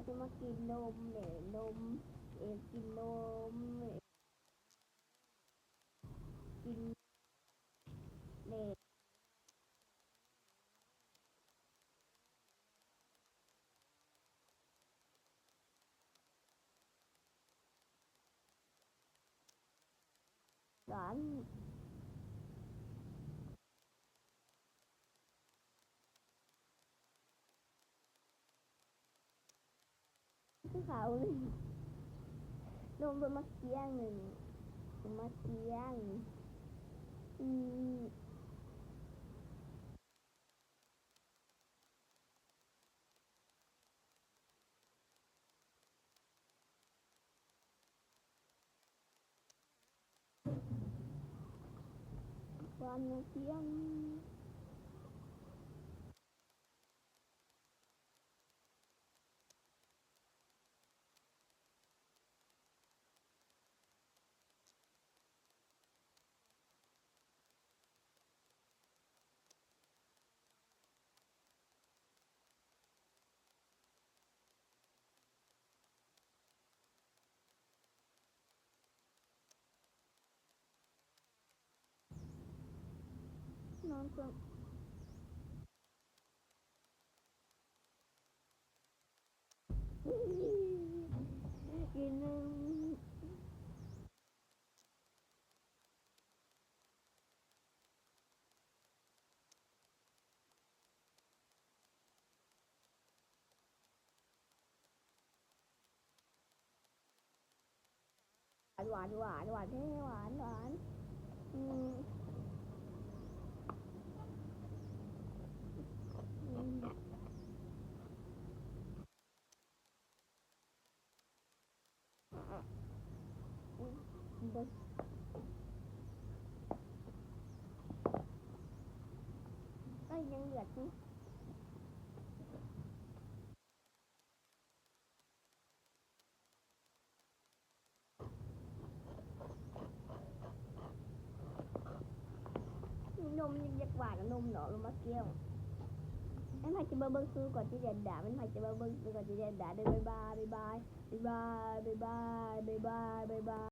จะมากินนมเนี่ยนมเองกินนมกินเนี่ยหลานที่เขาเลยนมเป็นมะเกี้ยงหนึ่งมะเกี้ยงอืมวันมะเกี้ยงนอนก็กินนมหวานหวานหวานให้หวานหวานอืมอืมเด็กก็ยังเหลือที่ นมยังอยากหวานนมเนาะลงมาเกี่ยวไอ้พายจะมาเบิ้งซื้อก่อนที่จะด่ามันพายจะมาเบิ้งซื้อก่อนที่จะด่าเดินบายบายบายบายบายบายบายบายบาย